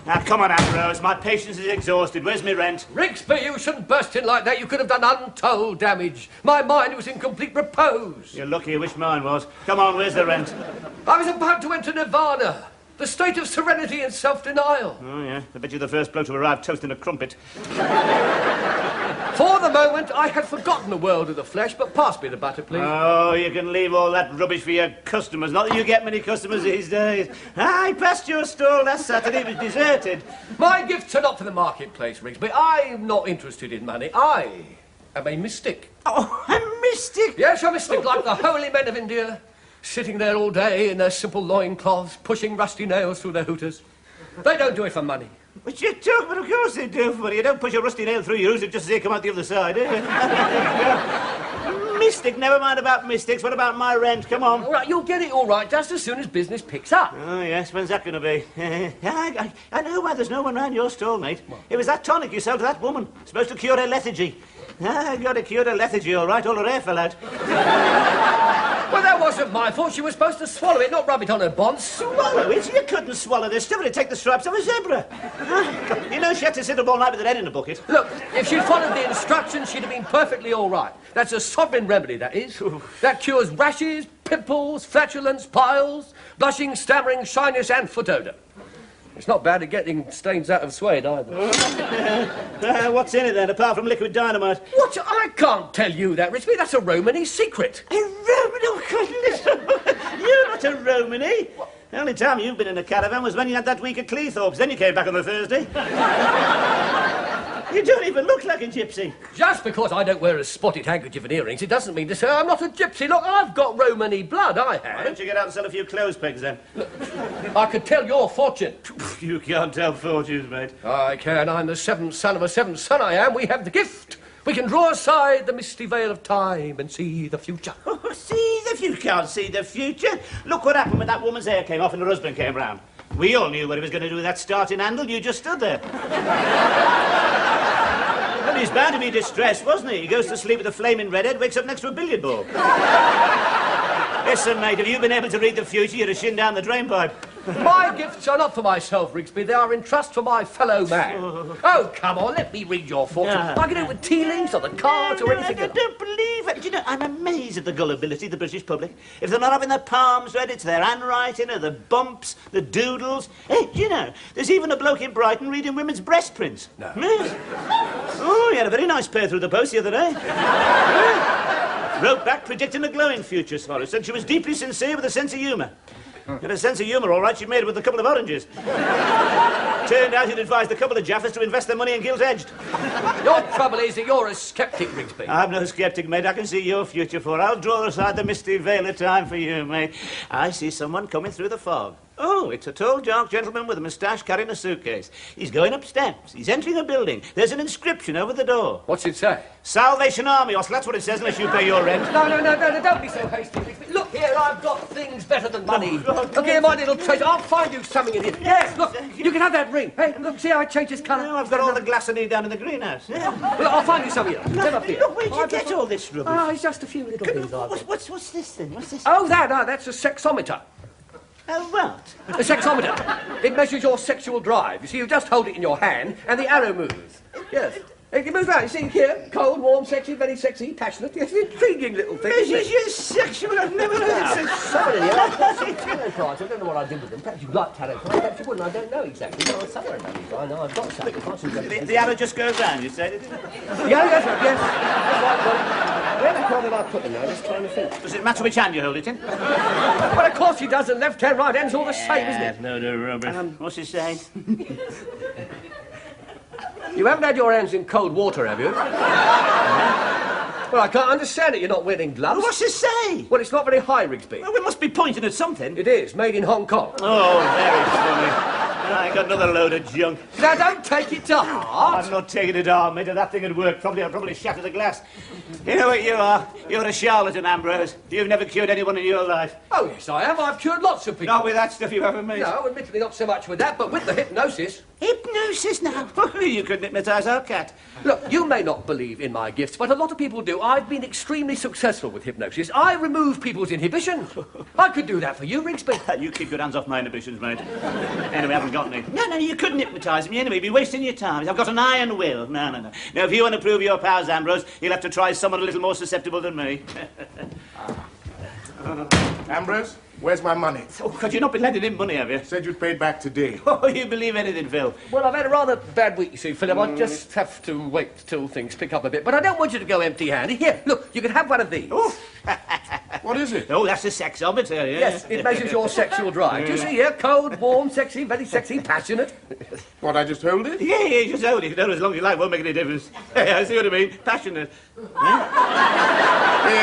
Now, come on, Ambrose. My patience is exhausted. Where's my rent? Rigsby, you shouldn't burst in like that. You could have done untold damage. My mind was in complete repose. You're lucky. I wish mine was. Come on, where's the rent? I was about to enter nirvana. The state of serenity and self-denial. Oh, yeah. I bet you're the first bloke to arrive toasting a crumpet. For the moment, I had forgotten the world of the flesh, but pass me the butter, please. Oh, you can leave all that rubbish for your customers. Not that you get many customers these days. I passed your stall last Saturday. It was deserted. My gifts are not for the marketplace, Rigsby. I'm not interested in money. I am a mystic. Oh, a mystic? Yes, a mystic, like the holy men of India, sitting there all day in their simple loincloths, pushing rusty nails through their hooters. They don't do it for money. What you talk about? Of course they do for you. Don't push a rusty nail through your hooter just as they come out the other side, eh? Mystic, never mind about mystics. What about my rent? Come on. All right, you'll get it all right just as soon as business picks up. Oh, yes, when's that going to be? I know why there's no one round your stall, mate. It was that tonic you sold to that woman. Supposed to cure her lethargy. I got it cured her lethargy, all right. All her hair fell out. Well, that wasn't my fault. She was supposed to swallow it, not rub it on her bonds. Swallow it? You couldn't swallow this stuff. It'd take the stripes off a zebra. You know, she had to sit up all night with her head in a bucket. Look, if she'd followed the instructions, she'd have been perfectly all right. That's a sovereign remedy, that is. That cures rashes, pimples, flatulence, piles, blushing, stammering, shyness, and foot odour. It's not bad at getting stains out of suede, either. What's in it, then, apart from liquid dynamite? What? I can't tell you that, Rigsby. That's a Romany secret. A Romany? Oh, goodness. You're not a Romany. What? The only time you've been in a caravan was when you had that week at Cleethorpes. Then you came back on the Thursday. You don't even look like a gypsy. Just because I don't wear a spotted handkerchief and earrings, it doesn't mean to say I'm not a gypsy. Look, I've got Romany blood, I have. Why don't you get out and sell a few clothes pegs, then? Look, I could tell your fortune. You can't tell fortunes, mate. I can. I'm the seventh son of a seventh son, I am. We have the gift. We can draw aside the misty veil of time and see the future. Oh, see the future? You can't see the future. Look what happened when that woman's hair came off and her husband came round. We all knew what he was going to do with that starting handle. You just stood there. Well, he's bound to be distressed, wasn't he? He goes to sleep with a flaming redhead, wakes up next to a billiard ball. Listen, mate, have you been able to read the future, you'd have shinned down the drainpipe. My gifts are not for myself, Rigsby. They are in trust for my fellow man. Oh, come on, let me read your fortune. I can do it with tea leaves or the cards or anything. I don't believe it. Do you know, I'm amazed at the gullibility of the British public. If they're not having their palms read, it's their handwriting or the bumps, the doodles. Hey, do you know, there's even a bloke in Brighton reading women's breast prints. No. Yes. Oh, he had a very nice pair through the post the other day. Wrote back predicting a glowing future for us, and she was deeply sincere with a sense of humour. And a sense of humour, all right, she made it with a couple of oranges. Turned out he'd advised a couple of Jaffers to invest their money in gilt-edged. Your trouble is that you're a sceptic, Rigsby. I'm no sceptic, mate. I can see your future for. I'll draw aside the misty veil of time for you, mate. I see someone coming through the fog. Oh, it's a tall, dark gentleman with a moustache carrying a suitcase. He's going up steps. He's entering a building. There's an inscription over the door. What's it say? Salvation Army, or that's what it says unless you pay your rent. No, don't be so hasty, Rigsby. Look here, I've got things better than money. Look here, my little treasure. I'll find you something in here. Yes, look, you can have that ring. Hey, look, see how I changed its colour? No, I've got all the glass I need down in the greenhouse. Yeah. Well, I'll find you some here. Come up here. Look, where'd you get all this rubbish? Oh, it's just a few little things I've got. What's this thing? What's this? Oh, that's a sexometer. What? A sexometer. It measures your sexual drive. You see, you just hold it in your hand, and the arrow moves. Yes. It moves around. You see here, cold, warm, sexy, very sexy, passionate. Yes, an intriguing little thing. Measures your sexual... I've never heard it. Somebody here. Tarot cards. I don't know what I did with them. Perhaps you like tarot cards. Perhaps you wouldn't. I don't know exactly. But somewhere about these. I know I've got some. The arrow just goes round, you said? The arrow goes round, yes. That's right. Where the hell did I put them now? Just trying to think. Does it matter which hand you hold it in? Well, of course he does. The left hand, right hand's all the same, isn't it? No, rubbish. What's it say? You haven't had your hands in cold water, have you? Well, I can't understand it. You're not wearing gloves. Well, what's it say? Well, it's not very high, Rigsby. Well, we must be pointing at something. It is. Made in Hong Kong. Oh, very funny. I got another load of junk. Now, don't take it to heart. I'm not taking it hard, mate. If that thing had worked, I'd probably shatter the glass. You know what you are? You're a charlatan, Ambrose. You've never cured anyone in your life. Oh, yes, I have. I've cured lots of people. Not with that stuff you haven't made. No, admittedly not so much with that, but with the hypnosis. Hypnosis now? You couldn't hypnotise our cat. Look, you may not believe in my gifts, but a lot of people do. I've been extremely successful with hypnosis. I remove people's inhibitions. I could do that for you, Rigsby. You keep your hands off my inhibitions, mate. Anyway, I haven't got any. No, you couldn't hypnotise me anyway. You'd be wasting your time. I've got an iron will. No. Now, if you want to prove your powers, Ambrose, you'll have to try someone a little more susceptible than me. Ambrose, where's my money? Oh, God, you've not been lending him money, have you? Said you'd paid back today. Oh, you believe anything, Phil? Well, I've had a rather bad week, you see, Philip. I just have to wait till things pick up a bit. But I don't want you to go empty-handed. Here, look, you can have one of these. Oh. What is it? Oh, that's a sexometer, yeah. Yes, it measures your sexual drive. Do you see here? Cold, warm, sexy, very sexy, passionate. What, I just hold it? Yeah, just hold it. No, as long as you like, won't make any difference. I see what I mean. Passionate. Hey,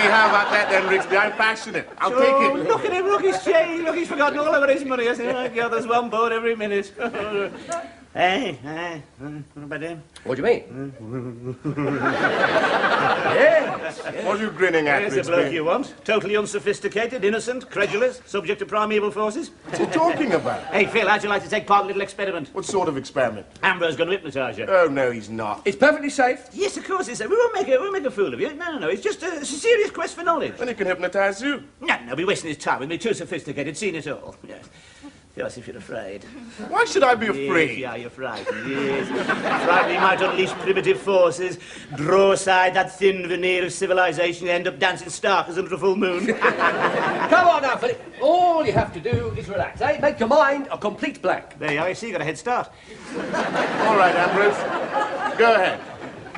how about that then, Rigsby? I'm passionate. I'll take it. Look at him, look, he's changed. Look, he's forgotten all about his money. I said, oh, God, there's one board every minute. Hey, what about him? What do you mean? Yes. What are you grinning at, Here's the bloke Rigsby? you want. Totally unsophisticated, innocent, credulous, subject to primeval forces. What's he talking about? Hey, Phil, how'd you like to take part in a little experiment? What sort of experiment? Ambrose's going to hypnotise you. Oh, no, he's not. It's perfectly safe. Yes, of course, we won't make a fool of you. No, it's just it's a serious quest for knowledge. Then he can hypnotize you. No, be wasting his time with me. Too sophisticated, seen it all. Yes. Yes, if you're afraid. Why should I be afraid? Yes, yeah, you're frightened, yes. Frightened, you might unleash primitive forces, draw aside that thin veneer of civilization, and end up dancing stark as under a full moon. Come on now, Philip. All you have to do is relax, eh? Make your mind a complete blank. There you are, you see, you got a head start. All right, Ambrose. Go ahead.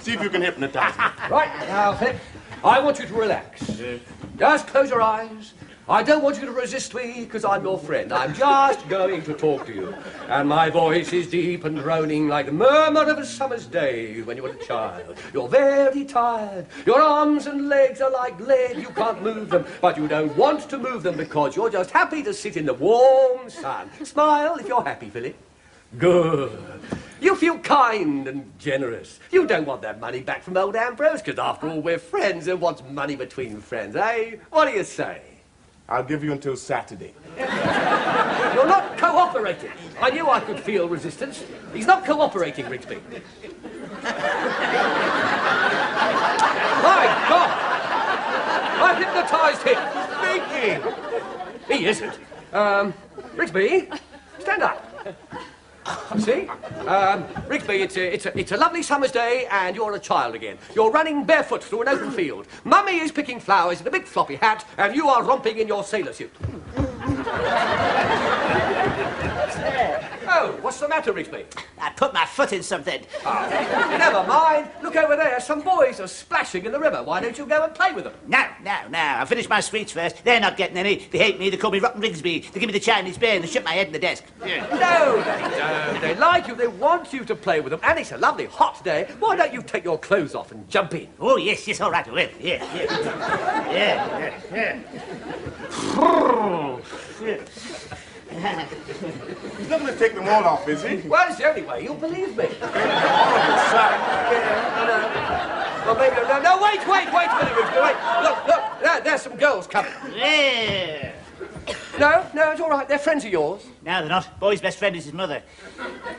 See if you can hypnotize me. Right, now, Philip, I want you to relax. Just close your eyes. I don't want you to resist me, because I'm your friend. I'm just going to talk to you. And my voice is deep and droning like the murmur of a summer's day when you were a child. You're very tired. Your arms and legs are like lead. You can't move them, but you don't want to move them because you're just happy to sit in the warm sun. Smile if you're happy, Philip. Good. You feel kind and generous. You don't want that money back from old Ambrose, because after all, we're friends, and what's money between friends, eh? What do you say? I'll give you until Saturday. You're not cooperating. I knew I could feel resistance. He's not cooperating, Rigsby. My God! I've hypnotised him. Speaking. He isn't. Rigsby, stand up. See? Rigsby, it's a lovely summer's day and you're a child again. You're running barefoot through an open field. Mummy is picking flowers in a big floppy hat and you are romping in your sailor suit. Oh, what's the matter, Rigsby? I put my foot in something. Oh, never mind. Look over there. Some boys are splashing in the river. Why don't you go and play with them? No. I'll finish my sweets first. They're not getting any. They hate me. They call me Rotten Rigsby. They give me the Chinese bear and they shut my head in the desk. Yeah. No, they don't. They like you. They want you to play with them. And it's a lovely hot day. Why don't you take your clothes off and jump in? Oh, yes, all right, I will. Yeah. He's not going to take them all off, is he? Well, it's the only way. You'll believe me. Sorry. Well, maybe... No, wait a minute, Rigsby. Wait. Look, there's some girls coming. Yeah. No, it's all right. They're friends of yours. No, they're not. Boy's best friend is his mother.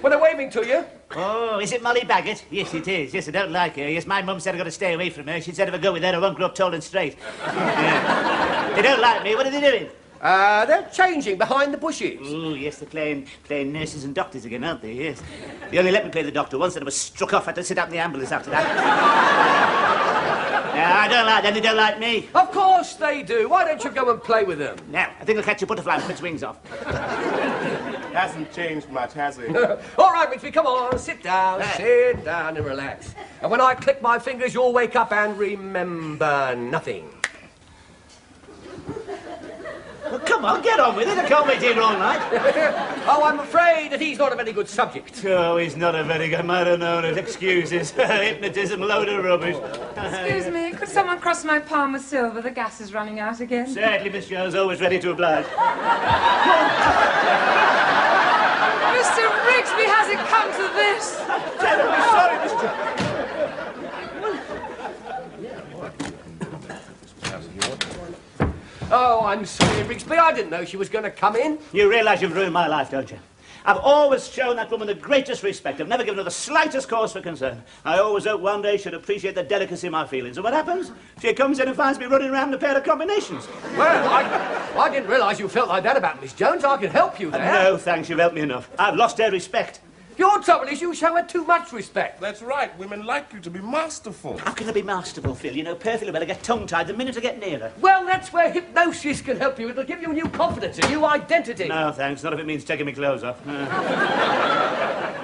Well, they're waving to you. Oh, is it Molly Baggett? Yes, it is. Yes, I don't like her. Yes, my mum said I've got to stay away from her. She said if I go with her, I won't grow up tall and straight. Yeah. They don't like me. What are they doing? They're changing behind the bushes. Oh, yes, they're playing nurses and doctors again, aren't they? Yes. They only let me play the doctor once, and I was struck off. I had to sit out in the ambulance after that. No, I don't like them. They don't like me. Of course they do. Why don't you go and play with them? No, I think I'll catch a butterfly and put its wings off. Hasn't changed much, has he? All right, Rigsby, come on. Sit down and relax. And when I click my fingers, you'll wake up and remember nothing. Well, come on, get on with it. I can't wait here all night. Oh, I'm afraid that he's not a very good subject. Oh, he's not a very good... I might have known it. Excuses. Hypnotism, load of rubbish. Excuse me, could someone cross my palm with silver? The gas is running out again. Certainly, Miss Jones, always ready to oblige. Mr. Rigsby, has it come to this? Terribly sorry, Mr. Oh, I'm sorry, Rigsby. I didn't know she was going to come in. You realise you've ruined my life, don't you? I've always shown that woman the greatest respect. I've never given her the slightest cause for concern. I always hope one day she'd appreciate the delicacy of my feelings. And what happens? She comes in and finds me running around a pair of combinations. Well, I didn't realise you felt like that about Miss Jones. I can help you there. No, thanks, you've helped me enough. I've lost her respect. Your trouble is you show her too much respect. That's right. Women like you to be masterful. How can I be masterful, Phil? You know perfectly well I get tongue-tied the minute I get near her. Well, that's where hypnosis can help you. It'll give you a new confidence, a new identity. No, thanks. Not if it means taking my clothes off.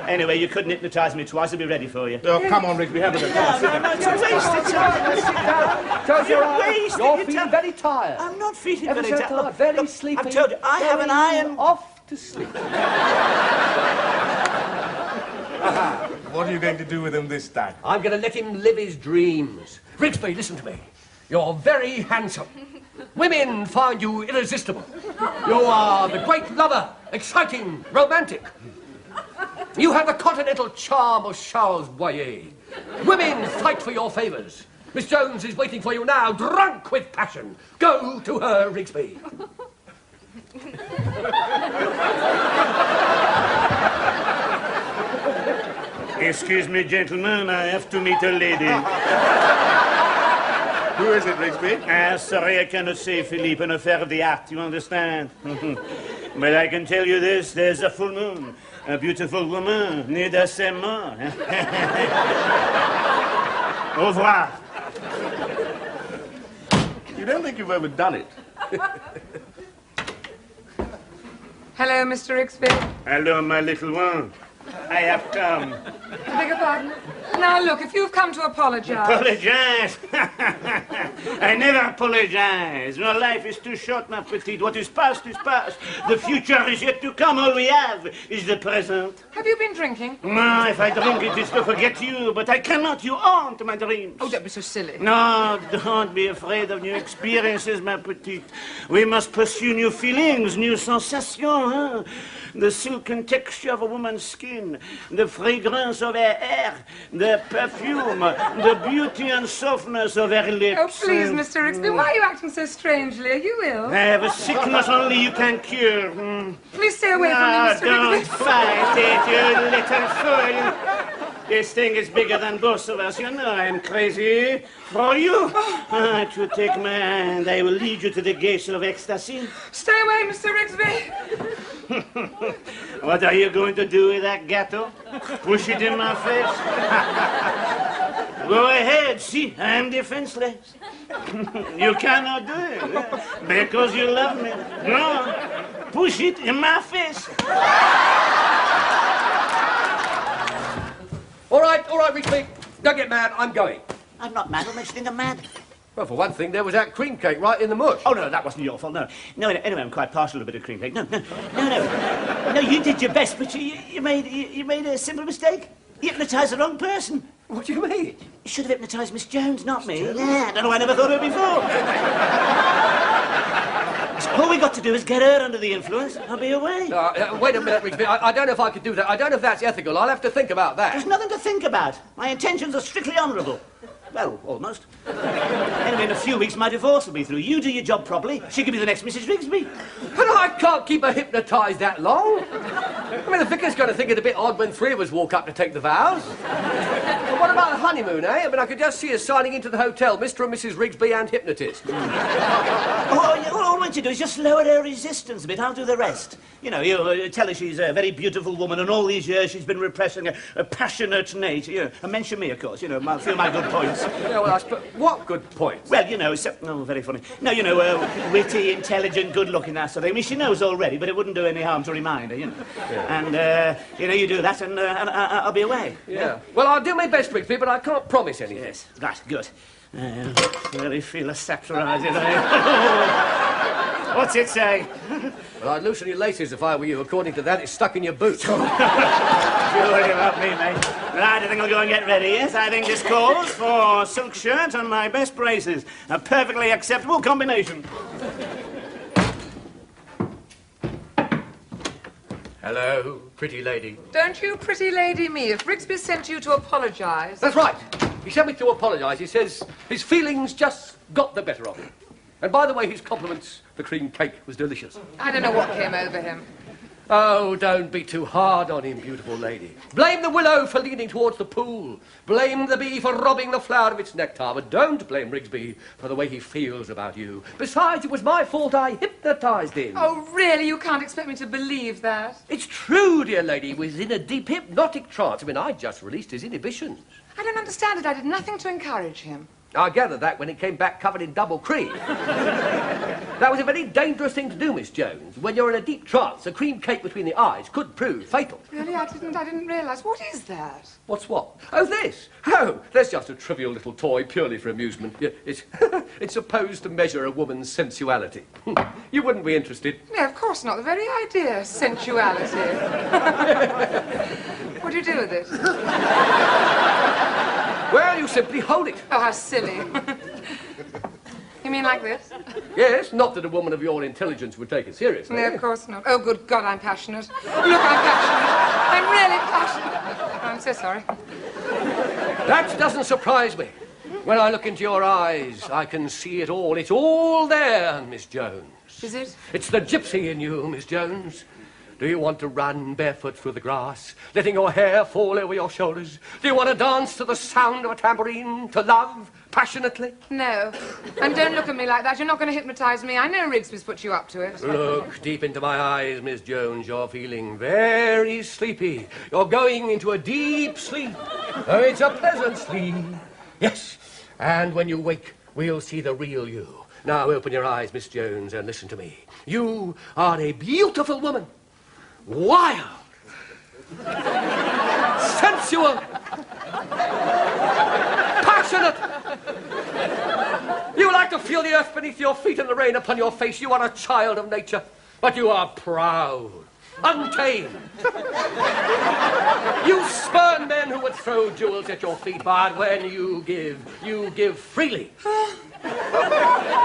Anyway, you couldn't hypnotise me twice. I'll be ready for you. Oh, come on, Rigsby, have a look. No, it's a waste of time. Close your eyes. wasted You're your feeling time. very tired. I'm not feeling Ever very so tired. tired, very Look, sleepy. I've told you, I have an iron... Off to sleep. What are you going to do with him this time? I'm going to let him live his dreams. Rigsby, listen to me. You're very handsome. Women find you irresistible. You are the great lover, exciting, romantic. You have the continental charm of Charles Boyer. Women fight for your favours. Miss Jones is waiting for you now, drunk with passion. Go to her, Rigsby. Excuse me, gentlemen, I have to meet a lady. Who is it, Rigsby? Sorry, I cannot say, Philippe, an affair of the art, you understand? But I can tell you this, there's a full moon, a beautiful woman, near the same moon. Au revoir. You don't think you've overdone it? Hello, Mr. Rigsby. Hello, my little one. I have come. I beg your pardon? Now, look, if you've come to apologise... Apologize? I never apologize. My life is too short, ma petite. What is past is past. The future is yet to come. All we have is the present. Have you been drinking? No, if I drink it, it's to forget you. But I cannot. You haunt my dreams. Oh, don't be so silly. No, don't be afraid of new experiences, ma petite. We must pursue new feelings, new sensations. Huh? The silken texture of a woman's skin, the fragrance of her hair, the perfume, the beauty and softness of her lips. Oh, please, Mr. Rigsby, why are you acting so strangely? Are you ill? I have a sickness only you can cure. Please stay away from me, Mr. Don't Rigsby. fight it, you little fool. This thing is bigger than both of us. You know I'm crazy. For you, to take my hand, I will lead you to the gates of ecstasy. Stay away, Mr. Rigsby. What are you going to do with that gâteau? Push it in my face? Go ahead, see, I'm defenseless. You cannot do it, because you love me. No, push it in my face. All right, Rigsby. Don't get mad, I'm going. I'm not mad. What makes you think I'm mad? Well, for one thing, there was that cream cake right in the mush. Oh, no, that wasn't your fault, no. No, anyway, I'm quite partial to a bit of cream cake. No. No, you did your best, but you made a simple mistake. You hypnotised the wrong person. What do you mean? You should have hypnotised Miss Jones, not me. Yeah, I don't know, I never thought of it before. So all we got to do is get her under the influence. I'll be away. Wait a minute, Rigsby. I don't know if I could do that. I don't know if that's ethical. I'll have to think about that. There's nothing to think about. My intentions are strictly honourable. Well, almost. Anyway, in a few weeks, my divorce will be through. You do your job properly. She could be the next Mrs. Rigsby. But I can't keep her hypnotised that long. I mean, the vicar's going to think it a bit odd when three of us walk up to take the vows. Well, what about the honeymoon, eh? I mean, I could just see us signing into the hotel, Mr. and Mrs. Rigsby and hypnotist. All I want you to do is just lower her resistance a bit. I'll do the rest. You know, you tell her she's a very beautiful woman, and all these years she's been repressing a passionate nature. You know, and mention me, of course. You know, a few of my good points. Yeah, well, I suppose... What good points? Well, you know, very funny. No, you know, witty, intelligent, good-looking, that sort of thing. I mean, she knows already, but it wouldn't do any harm to remind her, you know. Yeah. And, you know, you do that, and I'll be away. Yeah. Well, I'll do my best, Rigsby, but I can't promise anything. Yes, right, good. Really feel a satirising, What's it say? Well, I'd loosen your laces if I were you. According to that, it's stuck in your boot. Don't worry about me, mate. Right, I think I'll go and get ready, yes? I think this calls for a silk shirt and my best braces. A perfectly acceptable combination. Hello, pretty lady. Don't you pretty lady me. If Rigsby sent you to apologise... That's right. He sent me to apologise. He says his feelings just got the better of him. And by the way, his compliments, the cream cake was delicious. I don't know what came over him. Oh, don't be too hard on him, beautiful lady. Blame the willow for leaning towards the pool. Blame the bee for robbing the flower of its nectar. But don't blame Rigsby for the way he feels about you. Besides, it was my fault I hypnotised him. Oh, really? You can't expect me to believe that? It's true, dear lady. He was in a deep hypnotic trance. I mean, I just released his inhibitions. I don't understand it. I did nothing to encourage him. I gathered that when he came back covered in double cream. That was a very dangerous thing to do, Miss Jones. When you're in a deep trance, a cream cake between the eyes could prove fatal. Really? I didn't realise. What is that? What's what? Oh, this. Oh, that's just a trivial little toy purely for amusement. It's, it's supposed to measure a woman's sensuality. You wouldn't be interested. No, of course not. The very idea. Sensuality. What do you do with it? Well, you simply hold it. Oh, how silly. You mean like this? Yes, not that a woman of your intelligence would take it seriously. No, of course not. Oh, good God, I'm passionate. Look, I'm passionate. I'm really passionate. I'm so sorry. That doesn't surprise me. When I look into your eyes, I can see it all. It's all there, Miss Jones. Is it? It's the gypsy in you, Miss Jones. Do you want to run barefoot through the grass, letting your hair fall over your shoulders? Do you want to dance to the sound of a tambourine, to love passionately? No. And don't look at me like that. You're not going to hypnotise me. I know Rigsby's put you up to it. Look deep into my eyes, Miss Jones. You're feeling very sleepy. You're going into a deep sleep. Oh, it's a pleasant sleep. Yes. And when you wake, we'll see the real you. Now open your eyes, Miss Jones, and listen to me. You are a beautiful woman. Wild, sensual, passionate. You like to feel the earth beneath your feet and the rain upon your face. You are a child of nature, but you are proud, untamed. You spurn men who would throw jewels at your feet, but when you give freely.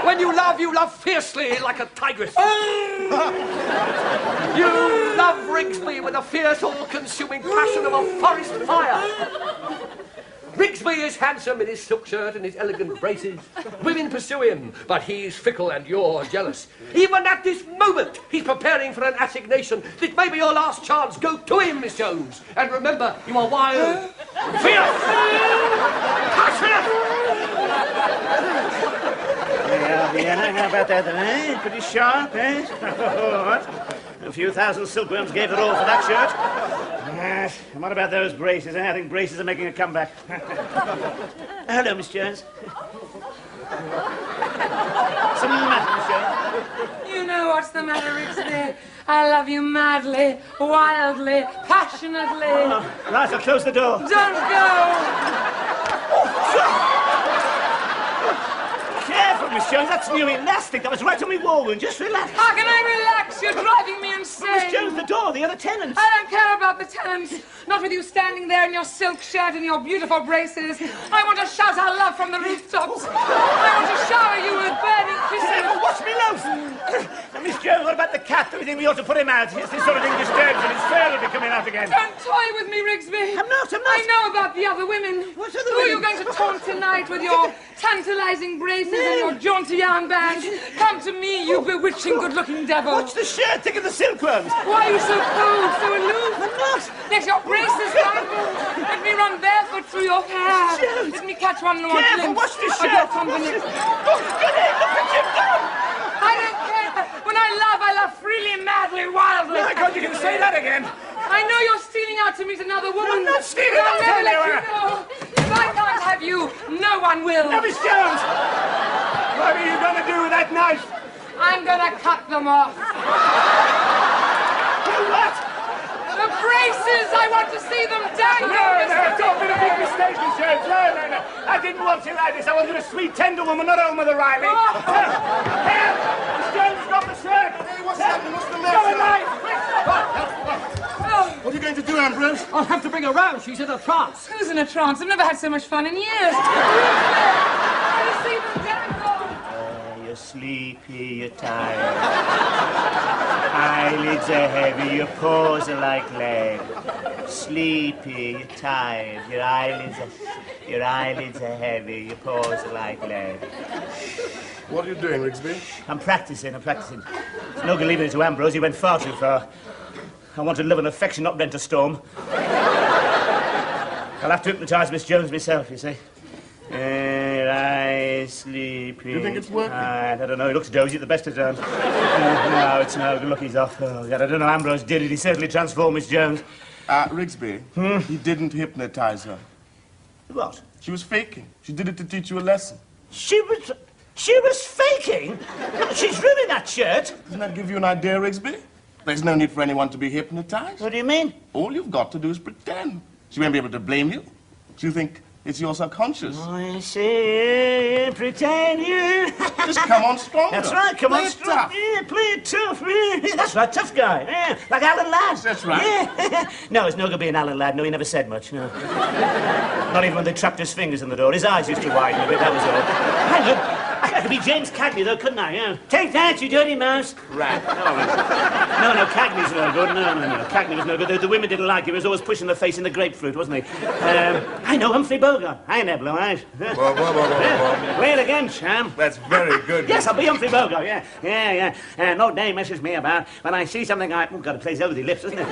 When you love fiercely like a tigress. You love Rigsby with the fierce, all-consuming passion of a forest fire. Rigsby is handsome in his silk shirt and his elegant braces. Women pursue him, but he's fickle and you're jealous. Even at this moment, he's preparing for an assignation. This may be your last chance. Go to him, Miss Jones. And remember, you are wild, fierce, passionate. Yeah, how about that then, eh? Pretty sharp, eh? What? A few thousand silkworms gave it all for that shirt. Yes. And what about those braces, eh? I think braces are making a comeback. Hello, Miss Jones. Something the matter, Miss Jones? You know what's the matter, Rigsby. I love you madly, wildly, passionately. Oh, right, I'll close the door. Don't go! Careful, Miss Jones, that's new elastic. That was right on my wall wound. Just relax. How can I relax? You're driving me insane. Miss Jones, the door, the other tenants. I don't care about the tenants. Not with you standing there in your silk shirt and your beautiful braces. I want to shout our love from the rooftops. I want to shower you with burning kisses. Watch me loose. Now, Miss Jones, what about the cat? Do we think we ought to put him out? Yes, this sort of thing disturbs him. His fur will be coming out again. Don't toy with me, Rigsby. I'm not. I know about the other women. What other Who are you women? going to taunt tonight with your tantalizing braces and your jaunty armbands? Come to me, you bewitching, good-looking devil. Watch the shirt. Think of the silkworms. Why are you so cold, so aloof? I'm not. Let your braces dangle. Let me run barefoot through your hair. Jones. Let me catch one more Careful, glimpse watch the of shirt. your combination. Oh, goody, look at you go. I don't care. When I love freely, madly, wildly. My God, you can say that again. I know you're stealing out to meet another woman. I'm not stealing but I'll out never let anywhere. you know. If I can't have you, no one will. Now, Miss Jones, what are you going to do with that knife? I'm going to cut them off. What? The braces! I want to see them dangle! Don't be a big mistake, Miss Jones. No. I didn't want you like this. I wanted a sweet, tender woman, not old Mother Riley. Oh. Here, Miss Jones has got the shirt. Hey, what's happening? What's the Got a matter? knife. What are you going to do, Ambrose? I'll have to bring her round. She's in a trance. Who's in a trance? I've never had so much fun in years. I want to see them dangle! You're sleepy, you're tired. Eyelids are heavy, your paws are like lead. Sleepy, you're tired. Your eyelids are heavy, your paws are like lead. What are you doing, Rigsby? I'm practicing. It's no good leaving it to Ambrose. He went far too far. I want to live in affection, not rent a storm. I'll have to hypnotise Miss Jones myself, you see. Here I sleep. Do you think it's working? I don't know. He looks dozy at the best of times. No, it's no good. Look, he's off. Oh, God, I don't know. Ambrose did it. He certainly transformed Miss Jones. Rigsby, he didn't hypnotize her. What? She was faking. She did it to teach you a lesson. She was faking? No, she's ruined that shirt. Doesn't that give you an idea, Rigsby? There's no need for anyone to be hypnotized. What do you mean? All you've got to do is pretend. She won't be able to blame you. She'll think it's your subconscious. I see, pretend you. Just come on stronger. That's right, come Play on it strong. tough. Yeah, play it tough. Yeah. That's right, tough guy. Yeah, like Alan Ladd. That's right. Yeah. No, it's no good being Alan Ladd. No, he never said much, no. Not even when they trapped his fingers in the door. His eyes used to widen a bit, that was all. Hang on. I could be James Cagney, though, couldn't I? Yeah. Take that, you dirty mouse. Rat. No, Cagney's no good. No. Cagney was no good. The women didn't like him. He was always pushing the face in the grapefruit, wasn't he? I know Humphrey Bogart. I ain't have blue eyes. Whoa. Play it again, Sam. That's very good. Yes, I'll be Humphrey Bogart, yeah. No name messes me about. When I see something oh, God, it plays over the lips, doesn't it?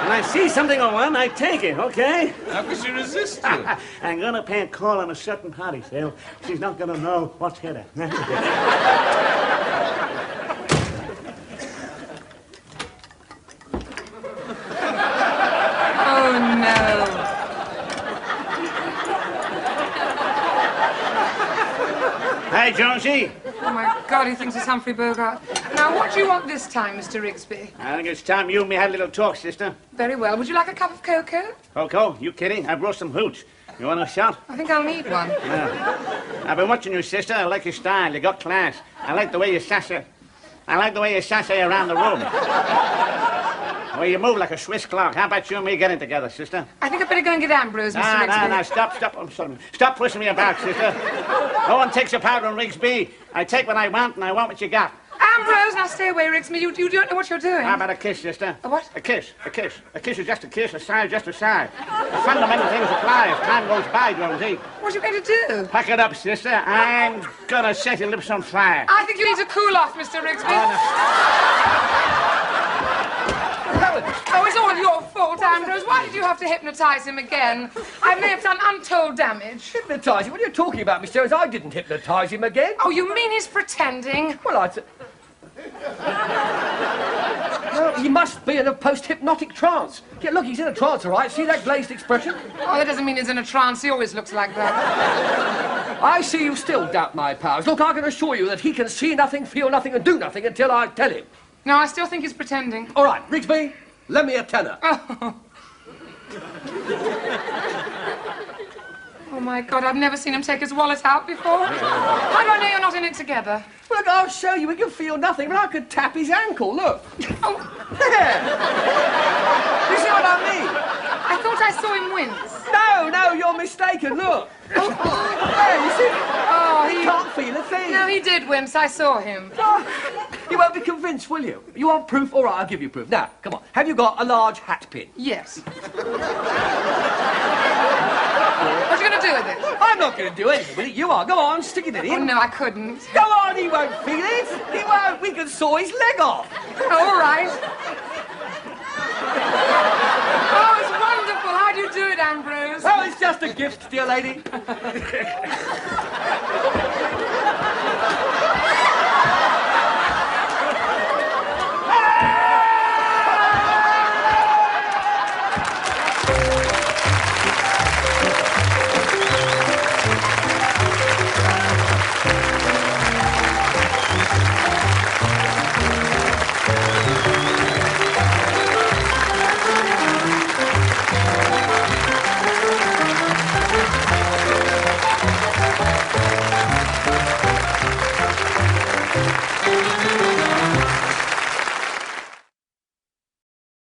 When I see something I want, I take it, okay? How could she resist you? I'm gonna pay a call on a certain party, Phil. She's not gonna know what's hit her. Oh, no. Hey, Jonesy. Oh, my God, he thinks it's Humphrey Bogart. Now, what do you want this time, Mr. Rigsby? I think it's time you and me had a little talk, sister. Very well. Would you like a cup of cocoa? Coco, you kidding? I brought some hooch. You want a shot? I think I'll need one. I've been watching you, sister. I like your style. You got class. I like the way you sassy. I like the way you sassy around the room. The way you move like a Swiss clock. How about you and me getting together, sister? I think I'd better go and get Ambrose, Mr. Rigsby. No. Stop. I'm sorry. Stop pushing me about, sister. No one takes your powder in Rigsby. I take what I want, and I want what you got. Ambrose, now stay away, Rigsby. You don't know what you're doing. How about a kiss, sister? A what? A kiss. A kiss is just a kiss. A sigh is just a sigh. The fundamental things apply as time goes by, Jonesy. What are you going to do? Pack it up, sister. I'm gonna set your lips on fire. I think you need to cool off, Mr. Rigsby. Oh, it's all your fault, Ambrose. Why did you have to hypnotize him again? I may have done untold damage. Hypnotise him? What are you talking about, Miss Jones? I didn't hypnotise him again. Oh, you mean he's pretending? Well, No, he must be in a post-hypnotic trance. Yeah, look, he's in a trance, all right. See that glazed expression? Oh, that doesn't mean he's in a trance. He always looks like that. I see you still doubt my powers. Look, I can assure you that he can see nothing, feel nothing, and do nothing until I tell him. No, I still think he's pretending. All right, Rigsby, lend me a tenner. Oh, my God, I've never seen him take his wallet out before. How do I know you're not in it together? Look, I'll show you. We can feel nothing, but I could tap his ankle. Look. Oh, There. You see what I mean? I thought I saw him wince. No, you're mistaken. Look. There, you see? Oh, He can't feel a thing. No, he did wince. I saw him. Oh, you won't be convinced, will you? You want proof? All right, I'll give you proof. Now, come on. Have you got a large hat pin? Yes. What are you going to do with it? I'm not going to do anything with it. You are. Go on, stick it in Oh, him. no, I couldn't. Go on, he won't feel it. He won't. We can saw his leg off. All right. Oh, it's wonderful. How do you do it, Ambrose? Oh, it's just a gift, dear lady.